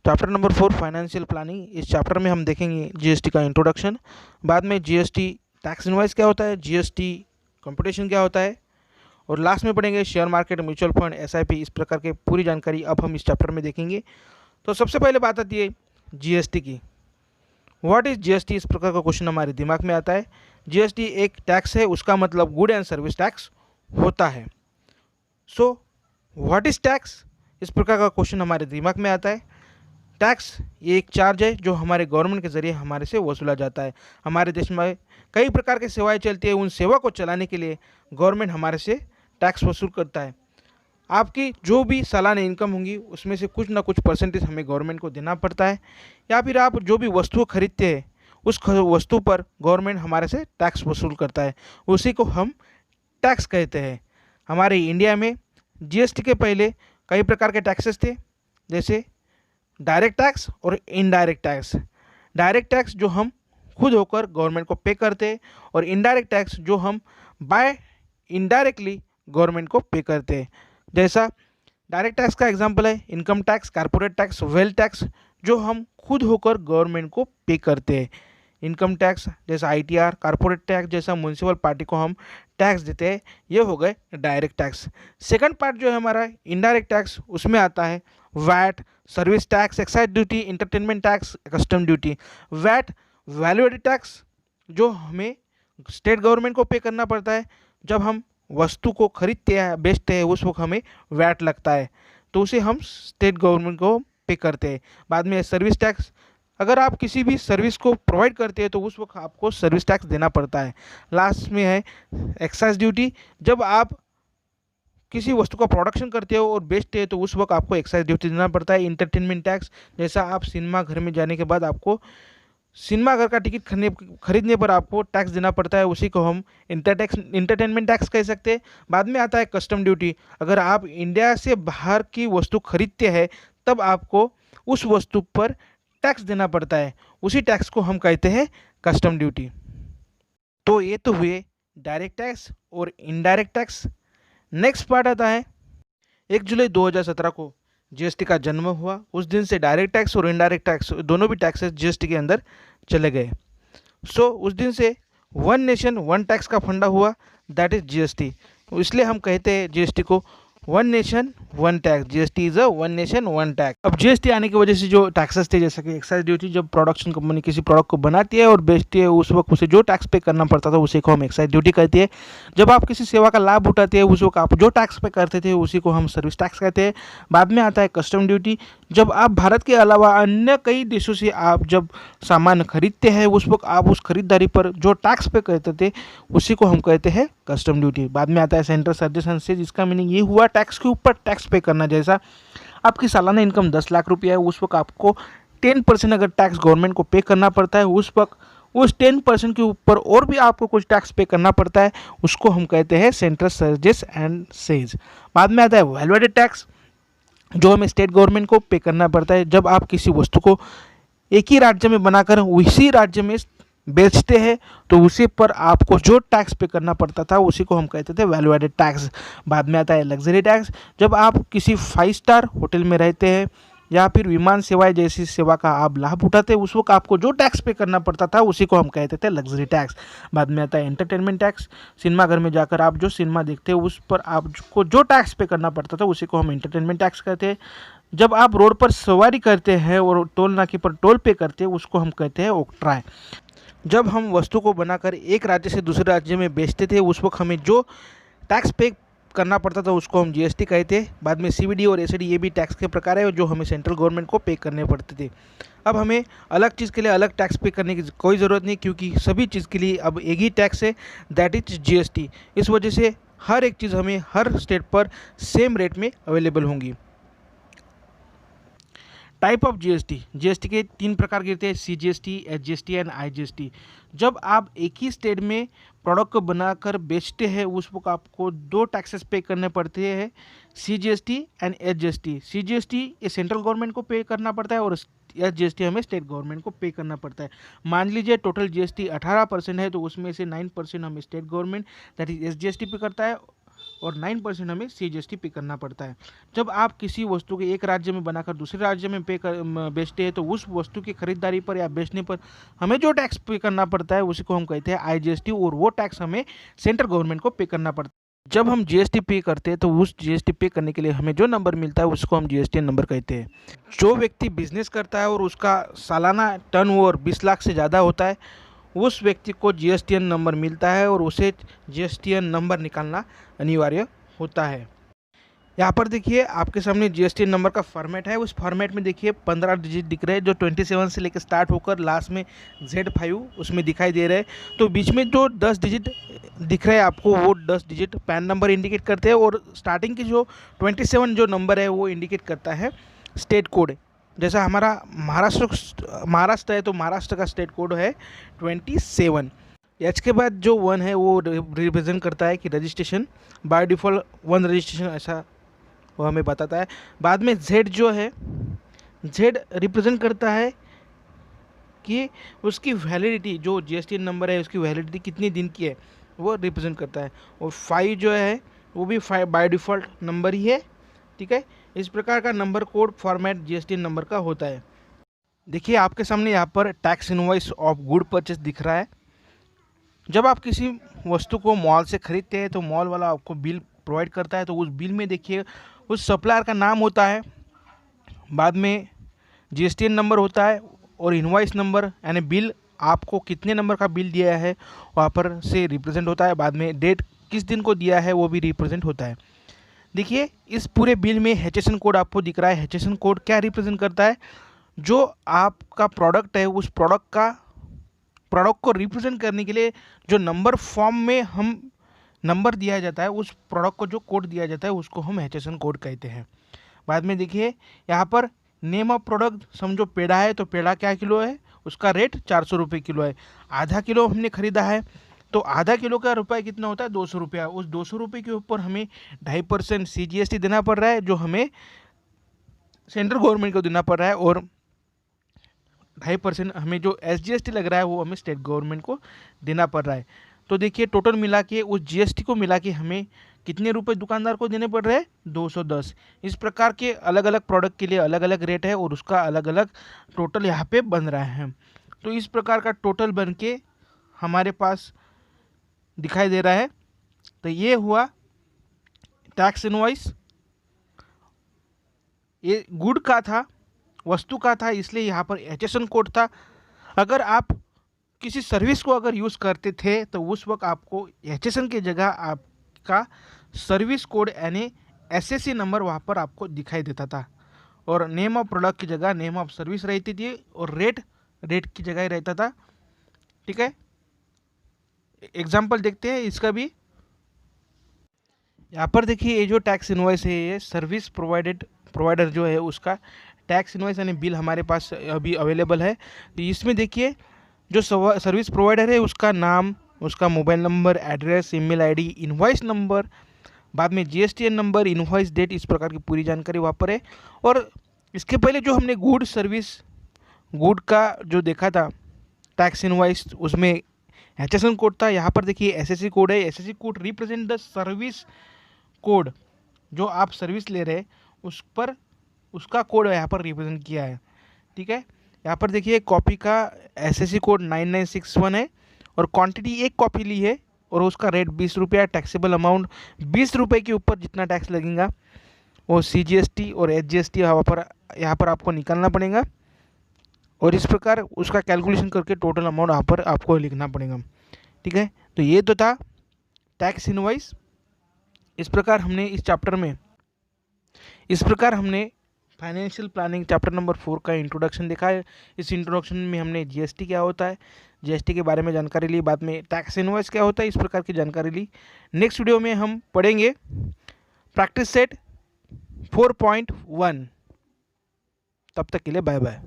Chapter number 4 financial planning. इस chapter में हम देखेंगे जीएसटी का इंट्रोडक्शन, बाद में जीएसटी टैक्स इनवॉइस क्या होता है, जीएसटी कंपटीशन क्या होता है, और लास्ट में पढ़ेंगे share market, mutual fund, SIP, इस प्रकार के पूरी जानकारी अब हम इस चैप्टर में देखेंगे। तो सबसे पहले बात आती है जीएसटी की। व्हाट इज जीएसटी, इस प्रकार का क्वेश्चन हमारे दिमाग में आता है। जीएसटी एक टैक्स है, उसका मतलब गुड एंड सर्विस टैक्स होता है। सो व्हाट इज टैक्स, इस प्रकार का क्वेश्चन हमारे दिमाग में आता है। टैक्स ये एक चार्ज है जो हमारे गवर्नमेंट के ज़रिए हमारे से वसूला जाता है। हमारे देश में कई प्रकार की सेवाएं चलती है, उन सेवा को चलाने के लिए गवर्नमेंट हमारे से टैक्स वसूल करता है। आपकी जो भी सालाना इनकम होंगी उसमें से कुछ ना कुछ परसेंटेज हमें गवर्नमेंट को देना पड़ता है, या फिर आप जो भी वस्तु खरीदते हैं उस वस्तु पर गवर्नमेंट हमारे से टैक्स वसूल करता है, उसी को हम टैक्स कहते हैं। हमारे इंडिया में जीएसटी के पहले कई प्रकार के टैक्सेस थे, जैसे डायरेक्ट टैक्स और इनडायरेक्ट टैक्स। डायरेक्ट टैक्स जो हम खुद होकर गवर्नमेंट को पे करते हैं, और इनडायरेक्ट टैक्स जो हम बाय इनडायरेक्टली गवर्नमेंट को पे करते हैं। जैसा डायरेक्ट टैक्स का एग्जांपल है income tax, corporate tax, wealth tax, जो हम खुद होकर गवर्नमेंट को पे करते हैं। इनकम टैक्स जैसा आईटीआर, कारपोरेट टैक्स जैसा म्यूनसिपल पार्टी को हम टैक्स देते हैं, ये हो गए डायरेक्ट टैक्स। सेकंड पार्ट जो है हमारा इनडायरेक्ट टैक्स, उसमें आता है VAT, service tax, excise duty, entertainment tax, custom duty. VAT value added tax जो हमें स्टेट गवर्नमेंट को पे करना पड़ता है। जब हम वस्तु को खरीदते हैं, बेचते हैं, उस वक्त हमें वैट लगता है, तो उसे हम स्टेट गवर्नमेंट को पे करते हैं। बाद में सर्विस टैक्स, अगर आप किसी भी सर्विस को प्रोवाइड करते हैं तो उस वक्त आपको सर्विस टैक्स देना पड़ता है। लास्ट में है एक्साइज ड्यूटी, जब आप किसी वस्तु का प्रोडक्शन करते हो और बेचते हैं तो उस वक्त आपको एक्साइज ड्यूटी देना पड़ता है। इंटरटेनमेंट टैक्स, जैसा आप सिनेमा घर में जाने के बाद आपको सिनेमा घर का टिकट खरीदने पर आपको टैक्स देना पड़ता है, उसी को हम इंटरटेनमेंट टैक्स कह सकते हैं। बाद में आता है कस्टम ड्यूटी, अगर आप इंडिया से बाहर की वस्तु खरीदते हैं तब आपको उस वस्तु पर टैक्स देना पड़ता है, उसी टैक्स को हम कहते हैं कस्टम ड्यूटी। तो ये तो हुए डायरेक्ट टैक्स और इनडायरेक्ट टैक्स। नेक्स्ट पार्ट आता है 1 जुलाई 2017 को जीएसटी का जन्म हुआ। उस दिन से डायरेक्ट टैक्स और इनडायरेक्ट टैक्स दोनों भी टैक्सेस जीएसटी के अंदर चले गए। सो उस दिन से वन नेशन वन टैक्स का फंडा हुआ, दैट इज जीएसटी। इसलिए हम कहते हैं जीएसटी को one nation one tax. GST is a one nation one tax. अब जीएसटी आने की वजह से जो टैक्सेस थे, जैसे कि एक्साइज ड्यूटी, जब प्रोडक्शन कंपनी किसी प्रोडक्ट को बनाती है और बेचती है उस वक्त उसे जो टैक्स पे करना पड़ता था उसी को हम एक्साइज ड्यूटी कहते हैं। जब आप किसी सेवा का लाभ उठाते हैं उस वक्त आप जो टैक्स पे करते थे उसी को हम सर्विस टैक्स कहते हैं। बाद में आता है कस्टम ड्यूटी, जब आप भारत के अलावा अन्य कई देशों से आप जब सामान खरीदते हैं उस वक्त आप उस खरीदारी पर जो टैक्स पे करते थे उसी को हम कहते हैं कस्टम ड्यूटी। बाद में आता है सेंट्रल चार्जेस एंड सेज, जिसका मीनिंग ये हुआ टैक्स के ऊपर टैक्स पे करना। जैसा आपकी सालाना इनकम 10 लाख रुपया है, उस वक्त आपको 10% अगर टैक्स गवर्नमेंट को पे करना पड़ता है, उस वक्त उस 10% के ऊपर और भी आपको कुछ टैक्स पे करना पड़ता है, उसको हम कहते हैं सेंट्रल चार्जेस एंड सेज। बाद में आता है वैल्यू एडेड टैक्स, जो हमें स्टेट गवर्नमेंट को पे करना पड़ता है। जब आप किसी वस्तु को एक ही राज्य में बनाकर उसी राज्य में बेचते हैं तो उसी पर आपको जो टैक्स पे करना पड़ता था उसी को हम कहते थे वैल्यू एडेड टैक्स। बाद में आता है लग्जरी टैक्स, जब आप किसी 5 स्टार होटल में रहते हैं या फिर विमान सेवाएं जैसी सेवा का आप लाभ उठाते हैं उस वक्त आपको जो टैक्स पे करना पड़ता था उसी को हम कहते थे लग्जरी टैक्स। बाद में आता है एंटरटेनमेंट टैक्स, सिनेमा घर में जाकर आप जो सिनेमा देखते हैं उस पर आपको जो टैक्स पे करना पड़ता था उसी को हम एंटरटेनमेंट टैक्स कहते हैं। जब आप रोड पर सवारी करते हैं और टोल नाके पर टोल पे करते हैं उसको हम कहते हैं ऑक्ट्राय। जब हम वस्तु को बनाकर एक राज्य से दूसरे राज्य में बेचते थे उस वक्त हमें जो टैक्स पे करना पड़ता था उसको हम जीएसटी कहते हैं। बाद में सीवीडी और एसडी, ये भी टैक्स के प्रकार है जो हमें सेंट्रल गवर्नमेंट को पे करने पड़ते थे। अब हमें अलग चीज़ के लिए अलग टैक्स पे करने की कोई ज़रूरत नहीं, क्योंकि सभी चीज़ के लिए अब एक ही टैक्स है, दैट इज जीएसटी। इस वजह से हर एक चीज़ हमें हर स्टेट पर सेम रेट में अवेलेबल होंगी। टाइप ऑफ जीएसटी, जीएसटी के 3 प्रकार के होते हैं, सीजीएसटी, एचजीएसटी एंड आईजीएसटी। जब आप एक ही स्टेट में प्रोडक्ट को बनाकर बेचते हैं उस वक्त आपको 2 टैक्सेस पे करने पड़ते हैं, सीजीएसटी एंड एचजीएसटी। सीजीएसटी ये सेंट्रल गवर्नमेंट को पे करना पड़ता है और एचजीएसटी हमें स्टेट गवर्नमेंट को पे करना पड़ता है। मान लीजिए टोटल जीएसटी 18% है तो उसमें से 9% हमें state government that is SGST पे करता है और 9% हमें CGST पे करना पड़ता है। जब आप किसी वस्तु के एक राज्य में बनाकर दूसरे राज्य में बेचते हैं तो उस वस्तु की खरीदारी पर या बेचने पर हमें जो टैक्स पे करना पड़ता है उसी को हम कहते हैं IGST, और वो टैक्स हमें सेंट्रल गवर्नमेंट को पे करना पड़ता है। जब हम GST पे करते हैं तो उस GST पे करने के लिए हमें जो नंबर मिलता है उसको हम GSTN नंबर कहते हैं। जो व्यक्ति बिजनेस करता है और उसका सालाना टर्नओवर 20 लाख से ज़्यादा होता है, उस व्यक्ति को GSTN नंबर मिलता है और उसे GSTN नंबर निकालना अनिवार्य होता है। यहाँ पर देखिए आपके सामने GSTN नंबर का फॉर्मेट है। उस फॉर्मेट में देखिए 15 डिजिट दिख रहे हैं जो 27 से लेकर स्टार्ट होकर लास्ट में Z5 उसमें दिखाई दे रहे हैं। तो बीच में जो 10 डिजिट दिख रहे हैं आपको, वो 10 डिजिट पैन नंबर इंडिकेट करते हैं, और स्टार्टिंग की जो 27 जो नंबर है वो इंडिकेट करता है स्टेट कोड। जैसा हमारा महाराष्ट्र है तो महाराष्ट्र का स्टेट कोड है 27। एच के बाद जो 1 है वो रिप्रेजेंट करता है कि रजिस्ट्रेशन, बाय डिफ़ॉल्ट 1 रजिस्ट्रेशन ऐसा वो हमें बताता है। बाद में Z जो है, Z रिप्रेजेंट करता है कि उसकी वैलिडिटी, जो GSTN नंबर है उसकी वैलिडिटी कितने दिन की है वो रिप्रेजेंट करता है। और 5 जो है वो भी 5 बाय डिफ़ॉल्ट नंबर ही है, ठीक है। इस प्रकार का number code format GSTN number का होता है। देखिए आपके सामने यहाँ पर tax invoice of good purchase दिख रहा है। जब आप किसी वस्तु को मॉल से खरीदते हैं तो मॉल वाला आपको बिल प्रोवाइड करता है, तो उस बिल में देखिए उस सप्लायर का नाम होता है, बाद में GSTN नंबर होता है और इनवॉइस नंबर यानी बिल आपको कितने नंबर का बिल दिया है वहाँ पर से रिप्रेजेंट होता है। बाद में डेट किस दिन को दिया है वो भी रिप्रेजेंट होता है। देखिए इस पूरे बिल में HSN कोड आपको दिख रहा है। HSN कोड क्या रिप्रेजेंट करता है? जो आपका प्रोडक्ट है उस प्रोडक्ट को रिप्रेजेंट करने के लिए जो नंबर फॉर्म में हम नंबर दिया जाता है, उस प्रोडक्ट को जो कोड दिया जाता है उसको हम HSN कोड कहते हैं। बाद में देखिए यहाँ पर नेम ऑफ प्रोडक्ट, समझो पेड़ा है तो पेड़ा क्या किलो है, उसका रेट 400 रुपये किलो है। आधा किलो हमने खरीदा है तो आधा किलो का रुपये कितना होता है, 200 रुपया। उस 200 रुपये के ऊपर हमें 2.5% CGST देना पड़ रहा है, जो हमें सेंट्रल गवर्नमेंट को देना पड़ रहा है, और 2.5% हमें जो SGST लग रहा है वो हमें स्टेट गवर्नमेंट को देना पड़ रहा है। तो देखिए टोटल मिला के उस GST को मिला के हमें कितने रुपए दुकानदार को देने पड़ रहे हैं, 210। इस प्रकार के अलग अलग प्रोडक्ट के लिए अलग अलग रेट है और उसका अलग अलग टोटल यहाँ पे बन रहा है। तो इस प्रकार का टोटल बन के हमारे पास दिखाई दे रहा है। तो ये हुआ टैक्स इनवॉइस। ये गुड का था, वस्तु का था, इसलिए यहाँ पर HSN कोड था। अगर आप किसी सर्विस को अगर यूज़ करते थे तो उस वक्त आपको HSN की जगह आपका सर्विस कोड यानी SSC नंबर वहाँ पर आपको दिखाई देता था, और नेम ऑफ प्रोडक्ट की जगह नेम ऑफ सर्विस रहती थी, और रेट की जगह ही रहता था, ठीक है। एग्जाम्पल देखते हैं इसका भी। यहाँ पर देखिए ये जो टैक्स इनवॉइस है ये सर्विस प्रोवाइडर जो है उसका टैक्स इनवॉइस यानी बिल हमारे पास अभी अवेलेबल है। तो इसमें देखिए जो सर्विस प्रोवाइडर है उसका नाम, उसका mobile number, address, email ID, invoice number, बाद में GSTN नंबर, इनवॉइस डेट, इस प्रकार की पूरी जानकारी वहाँ पर है। और इसके पहले जो हमने गुड का जो देखा था टैक्स इनवॉइस, उसमें HSN कोड था। यहाँ पर देखिए SSC कोड है। SSC code represent the service code, जो आप सर्विस ले रहे हैं उस पर उसका कोड यहाँ पर रिप्रेजेंट किया है, ठीक है। यहाँ पर देखिए कॉपी का SSC कोड 9961 है, और क्वांटिटी एक कॉपी ली है, और उसका रेट 20 रुपया। टैक्सेबल अमाउंट 20 रुपये के ऊपर जितना टैक्स लगेगा वो CGST और SGST यहाँ पर आपको निकालना पड़ेगा, और इस प्रकार उसका कैलकुलेशन करके टोटल अमाउंट यहाँ पर आपको लिखना पड़ेगा, ठीक है। तो ये तो था टैक्स इनवॉइस। इस प्रकार हमने फाइनेंशियल प्लानिंग चैप्टर नंबर 4 का इंट्रोडक्शन देखा है। इस इंट्रोडक्शन में हमने GST क्या होता है, GST के बारे में जानकारी ली, बाद में टैक्स इनवॉइस क्या होता है, इस प्रकार की जानकारी ली। नेक्स्ट वीडियो में हम पढ़ेंगे प्रैक्टिस सेट 4.1। तब तक के लिए बाय बाय।